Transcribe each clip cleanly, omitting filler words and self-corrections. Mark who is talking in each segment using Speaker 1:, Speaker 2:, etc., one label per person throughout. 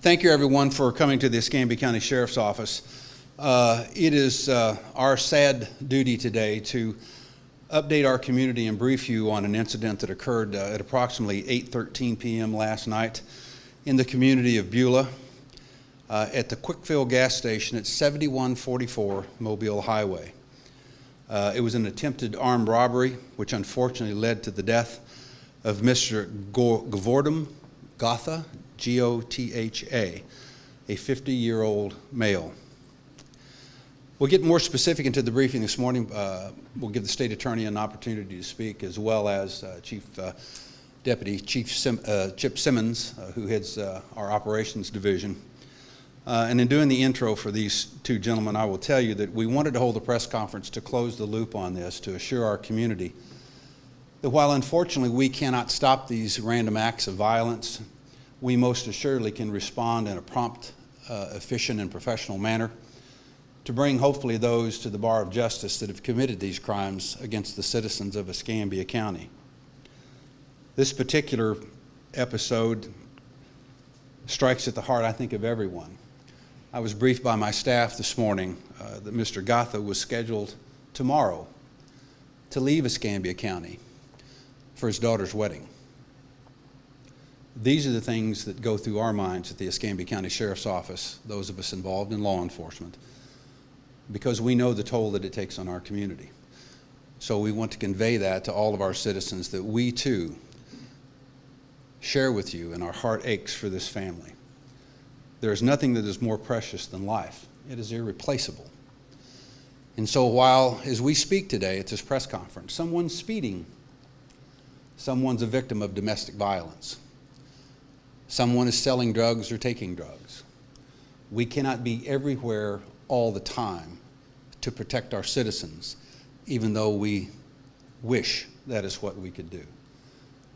Speaker 1: Thank you, everyone, for coming to the Escambia County Sheriff's Office. It is our sad duty today to update our community and brief you on an incident that occurred at approximately 8:13 p.m. last night in the community of Beulah at the Quick Fill gas station at 7144 Mobile Highway. It was an attempted armed robbery, which unfortunately led to the death of Mr. Govardhan Kotha, G-O-T-H-A, a 50-year-old male. We'll get more specific into the briefing this morning. We'll give the state attorney an opportunity to speak, as well as Chief Chip Simmons, who heads our operations division. And in doing the intro for these two gentlemen, I will tell you that we wanted to hold a press conference to close the loop on this, to assure our community that while unfortunately we cannot stop these random acts of violence, we most assuredly can respond in a prompt, efficient, and professional manner to bring hopefully those to the bar of justice that have committed these crimes against the citizens of Escambia County. This particular episode strikes at the heart, I think, of everyone. I was briefed by my staff this morning that Mr. Kotha was scheduled tomorrow to leave Escambia County for his daughter's wedding. These are the things that go through our minds at the Escambia County Sheriff's Office, those of us involved in law enforcement, because we know the toll that it takes on our community. So we want to convey that to all of our citizens, that we too share with you, and our heart aches for this family. There is nothing that is more precious than life. It is irreplaceable. And so while, as we speak today at this press conference, someone's speeding, someone's a victim of domestic violence, someone is selling drugs or taking drugs, we cannot be everywhere all the time to protect our citizens, even though we wish that is what we could do.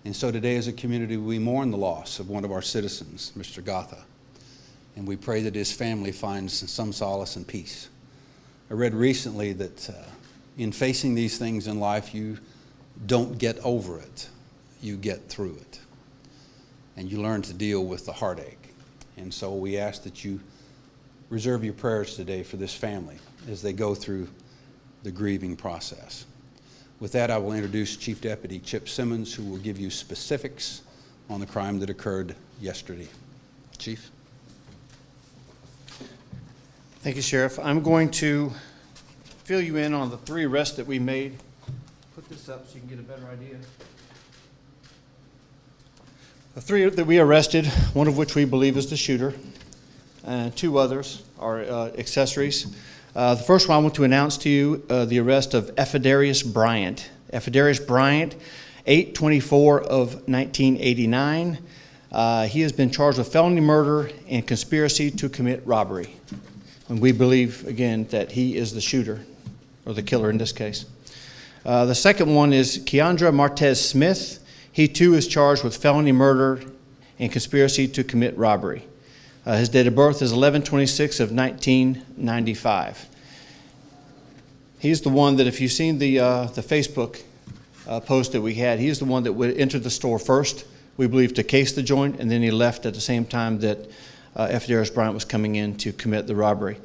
Speaker 1: And so today as a community, we mourn the loss of one of our citizens, Mr. Kotha, and we pray that his family finds some solace and peace. I read recently that in facing these things in life, you don't get over it, you get through it. And you learn to deal with the heartache. And so we ask that you reserve your prayers today for this family as they go through the grieving process. With that, I will introduce Chief Deputy Chip Simmons, who will give you specifics on the crime that occurred yesterday. Chief.
Speaker 2: Thank you, Sheriff. I'm going to fill you in on the 3 arrests that we made. Put this up so you can get a better idea. The 3 that we arrested, one of which we believe is the shooter, and 2 others are accessories. The first one I want to announce to you the arrest of Efidarius Bryant. Efidarius Bryant, 8/24 of 1989. He has been charged with felony murder and conspiracy to commit robbery. And we believe, again, that he is the shooter, or the killer in this case. The second one is Keandra Martez Smith. He too is charged with felony murder and conspiracy to commit robbery. His date of birth is 11/26 of 1995. He's the one that, if you've seen the Facebook post that we had, he's the one that would enter the store first, we believe, to case the joint, and then he left at the same time that Efidarius Bryant was coming in to commit the robbery.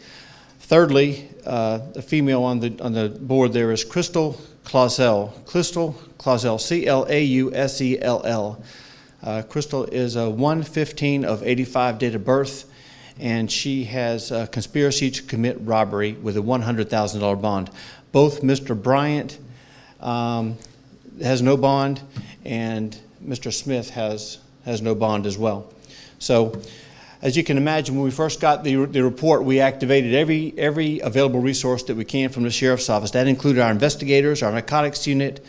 Speaker 2: Thirdly, the female on the board there is Crystal Clausell. Crystal Clausell, C-L-A-U-S-E-L-L. Crystal is a 1/15 of 85 date of birth, and she has a conspiracy to commit robbery with a $100,000 bond. Both Mr. Bryant has no bond, and Mr. Smith has no bond as well. So, as you can imagine, when we first got the report, we activated every available resource that we can from the Sheriff's Office. That included our investigators, our narcotics unit,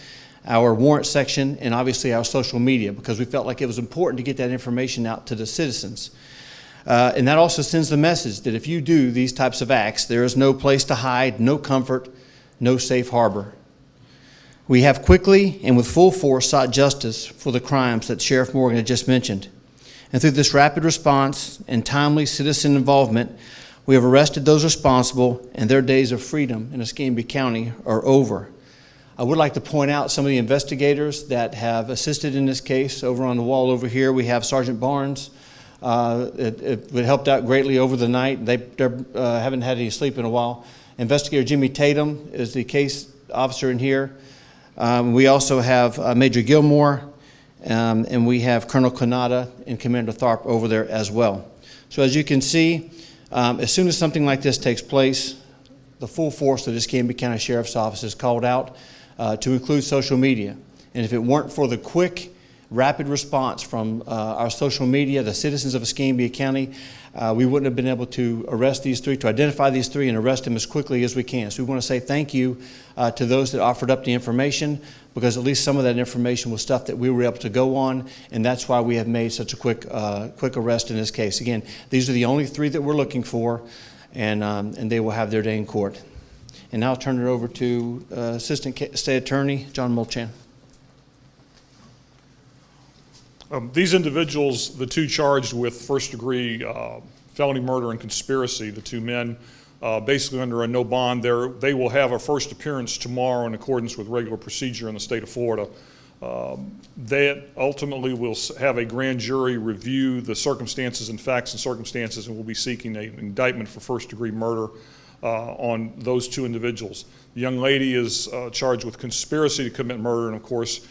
Speaker 2: our warrant section, and obviously our social media, because we felt like it was important to get that information out to the citizens. And that also sends the message that if you do these types of acts, there is no place to hide, no comfort, no safe harbor. We have quickly and with full force sought justice for the crimes that Sheriff Morgan had just mentioned. And through this rapid response and timely citizen involvement, we have arrested those responsible, and their days of freedom in Escambia County are over. I would like to point out some of the investigators that have assisted in this case. Over on the wall over here, we have Sergeant Barnes, It helped out greatly over the night. They haven't had any sleep in a while. Investigator Gemeateus is the case officer in here. We also have Major Gilmore, and we have Colonel Kanata and Commander Tharp over there as well. So as you can see, as soon as something like this takes place, the full force of the Escambia County Sheriff's Office is called out to include social media. And if it weren't for the quick, rapid response from our social media, the citizens of Escambia County, we wouldn't have been able to arrest these three, to identify these three and arrest them as quickly as we can. So we want to say thank you to those that offered up the information, because at least some of that information was stuff that we were able to go on, and that's why we have made such a quick arrest in this case. Again, these are the only three that we're looking for, and they will have their day in court. And now I'll turn it over to Assistant State Attorney John Mulchan.
Speaker 3: These individuals, the two charged with first-degree felony murder and conspiracy, the two men, basically under a no bond, they will have a first appearance tomorrow in accordance with regular procedure in the state of Florida. They ultimately will have a grand jury review the circumstances and facts and circumstances, and will be seeking an indictment for first-degree murder on those two individuals. The young lady is charged with conspiracy to commit murder, and of course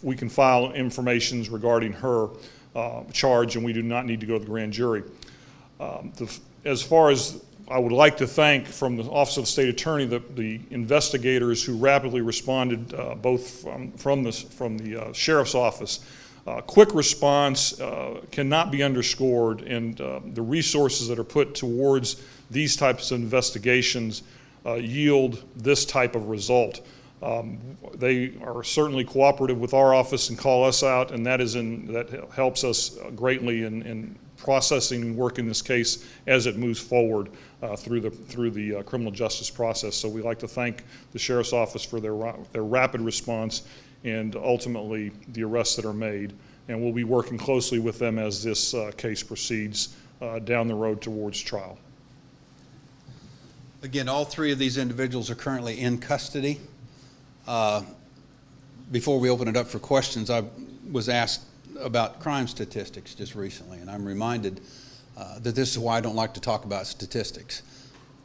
Speaker 3: we can file information regarding her charge, and we do not need to go to the grand jury. As far as I would like to thank from the Office of the State Attorney, the investigators who rapidly responded, both from the Sheriff's Office. Quick response cannot be underscored, and the resources that are put towards these types of investigations yield this type of result. They are certainly cooperative with our office and call us out, and that helps us greatly in processing and working this case as it moves forward through the criminal justice process. So we'd like to thank the Sheriff's Office for their rapid response and ultimately the arrests that are made. And we'll be working closely with them as this case proceeds down the road towards trial.
Speaker 1: Again, all three of these individuals are currently in custody. Before we open it up for questions, I was asked about crime statistics just recently, and I'm reminded that this is why I don't like to talk about statistics.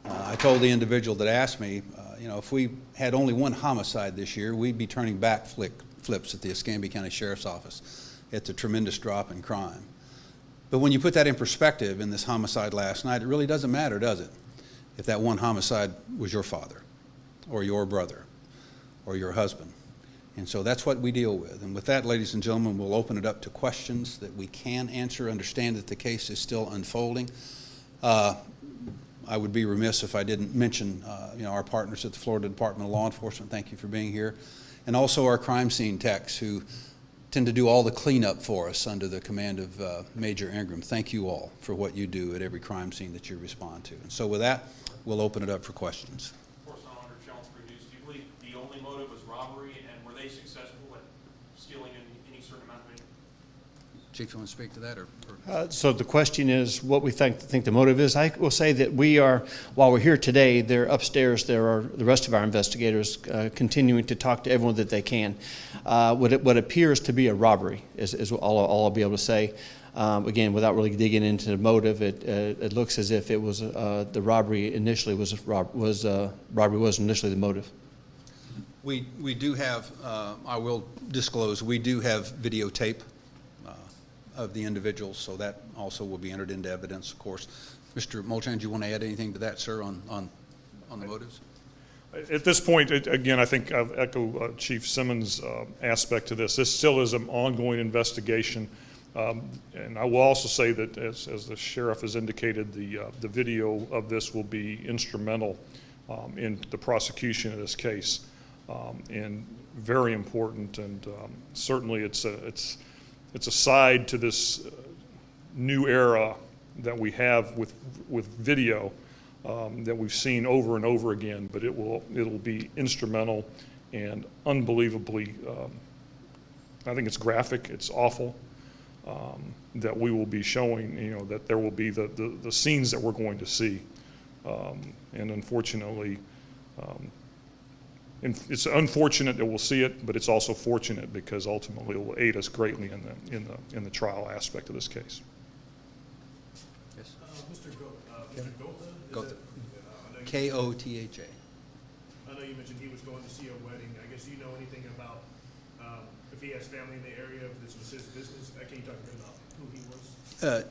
Speaker 1: I told the individual that asked me, if we had only one homicide this year, we'd be turning back flips at the Escambia County Sheriff's Office at the tremendous drop in crime. But when you put that in perspective in this homicide last night, it really doesn't matter, does it? If that one homicide was your father or your brother or your husband. And so that's what we deal with. And with that, ladies and gentlemen, we'll open it up to questions that we can answer. Understand that the case is still unfolding. I would be remiss if I didn't mention our partners at the Florida Department of Law Enforcement. Thank you for being here. And also our crime scene techs who tend to do all the cleanup for us under the command of Major Ingram. Thank you all for what you do at every crime scene that you respond to. And so with that, we'll open it up for questions.
Speaker 4: Of course, not under challenge produced. Do you believe the only motive was robbery, and were they successful at stealing any certain amount of money?
Speaker 1: Chief, you want to speak to that?
Speaker 2: So the question is what we think the motive is. I will say that we are, while we're here today, they're upstairs. There are the rest of our investigators continuing to talk to everyone that they can. What appears to be a robbery is all I'll be able to say. Again, without really digging into the motive, it looks as if it was the robbery initially robbery was initially the motive.
Speaker 1: We do have, I will disclose, we do have videotape of the individuals, so that also will be entered into evidence, of course. Mr. Mulchan, do you want to add anything to that, sir, on the motives?
Speaker 3: At this point, again, I think I'll echo Chief Simmons' aspect to this. This still is an ongoing investigation. And I will also say that, as the sheriff has indicated, the video of this will be instrumental in the prosecution of this case, and very important. And certainly, it's a side to this new era that we have with video that we've seen over and over again. But it'll be instrumental and unbelievably. I think it's graphic. It's awful. That we will be showing, that there will be the scenes that we're going to see. And unfortunately, it's unfortunate that we'll see it, but it's also fortunate because ultimately it will aid us greatly in the trial aspect of this case.
Speaker 1: Yes.
Speaker 5: Mr. Kotha?
Speaker 1: Kotha. K-O-T-H-A.
Speaker 5: I know you mentioned he was going to see a wedding. I guess, do you know anything about if he has family in the area, if this was his business? Can you talk a bit about who he was?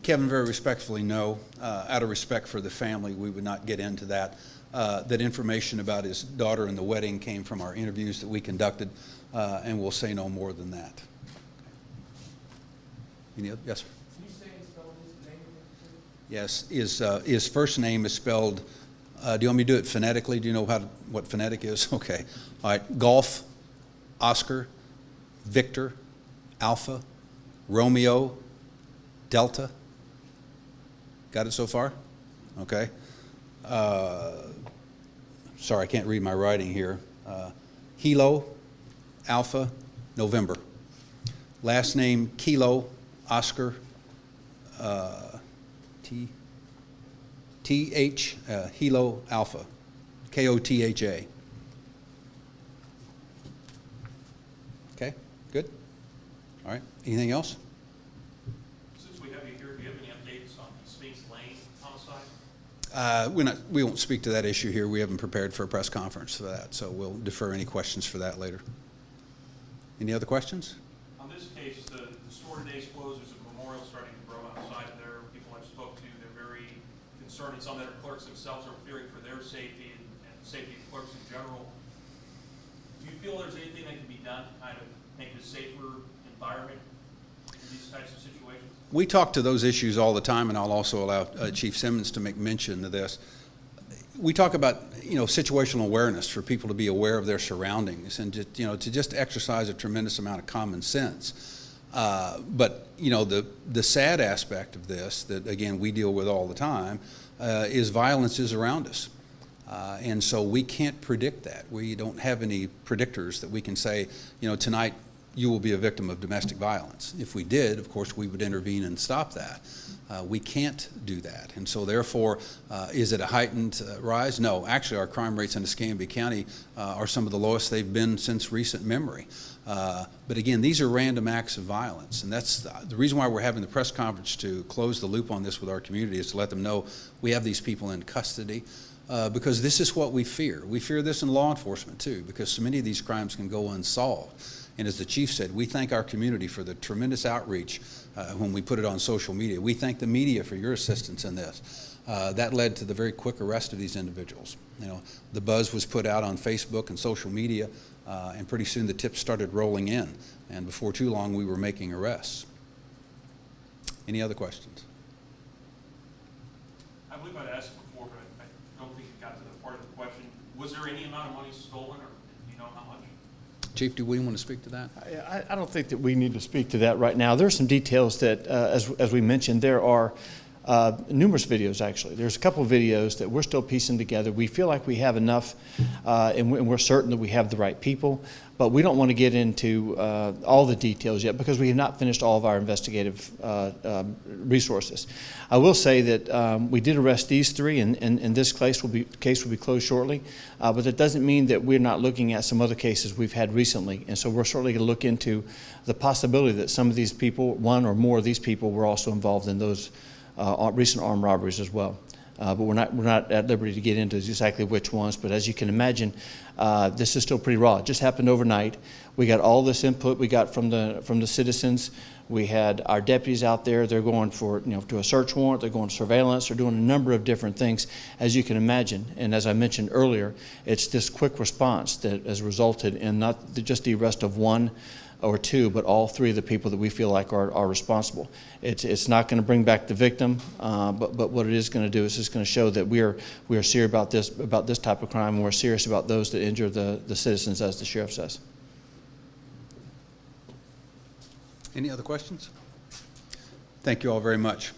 Speaker 1: Kevin, very respectfully, no. Out of respect for the family, we would not get into that. That information about his daughter and the wedding came from our interviews that we conducted, and we'll say no more than that. Any other? Yes, sir.
Speaker 6: Can you say and spell his name?
Speaker 1: Yes, his first name is spelled, do you want me to do it phonetically? Do you know what phonetic is? Okay. All right. Golf, Oscar, Victor, Alpha, Romeo, Delta. Got it so far? Okay. Sorry, I can't read my writing here. Hilo, Alpha, November. Last name, Kilo, Oscar, T-H, Hilo, Alpha, K-O-T-H-A. Okay, good. All right, anything else?
Speaker 4: Since we have you here, do you have any updates on the Sphinx Lane homicide?
Speaker 1: We won't speak to that issue here. We haven't prepared for a press conference for that, so we'll defer any questions for that later. Any other questions?
Speaker 4: On this case, the store today's closed. There's a memorial starting to grow outside there. People I've spoke to, they're very concerned, and some that are clerks themselves are fearing for their safety and the safety of clerks in general. Do you feel there's anything that can be done to kind of make a safer environment in these types of situations?
Speaker 1: We talk to those issues all the time, and I'll also allow Chief Simmons to make mention of this. We talk about, situational awareness for people to be aware of their surroundings and to just exercise a tremendous amount of common sense. But the sad aspect of this that, again, we deal with all the time is violence is around us. And so we can't predict that. We don't have any predictors that we can say, tonight you will be a victim of domestic violence. If we did, of course, we would intervene and stop that. We can't do that. And so therefore, is it a heightened rise? No. Actually, our crime rates in Escambia County are some of the lowest they've been since recent memory. But again, these are random acts of violence. And that's the reason why we're having the press conference to close the loop on this with our community, is to let them know we have these people in custody. Because this is what we fear. We fear this in law enforcement too, because so many of these crimes can go unsolved. And as the chief said, we thank our community for the tremendous outreach when we put it on social media. We thank the media for your assistance in this. That led to the very quick arrest of these individuals. The buzz was put out on Facebook and social media, and pretty soon the tips started rolling in. And before too long, we were making arrests. Any other questions?
Speaker 4: I believe I'd asked before, but I don't think it got to the part of the question. Was there any amount of money stolen, or do you know how much?
Speaker 1: Chief, do we want to speak to that?
Speaker 2: I don't think that we need to speak to that right now. There are some details that, as we mentioned, there are numerous videos, actually. There's a couple of videos that we're still piecing together. We feel like we have enough, and we're certain that we have the right people, but we don't want to get into all the details yet because we have not finished all of our investigative resources. I will say that we did arrest these three, and this case will be closed shortly, but that doesn't mean that we're not looking at some other cases we've had recently, and so we're certainly going to look into the possibility that some of these people, one or more of these people, were also involved in those recent armed robberies as well. But we're not at liberty to get into exactly which ones. But as you can imagine, this is still pretty raw. It just happened overnight. We got all this input we got from the citizens. We had our deputies out there. They're going for to a search warrant. They're going to surveillance. They're doing a number of different things, as you can imagine. And as I mentioned earlier, it's this quick response that has resulted in not just the arrest of one or two, but all three of the people that we feel like are responsible. It's not going to bring back the victim, but what it is going to do is it's going to show that we are serious about this type of crime, and we're serious about those that injure the citizens, as the sheriff says.
Speaker 1: Any other questions? Thank you all very much.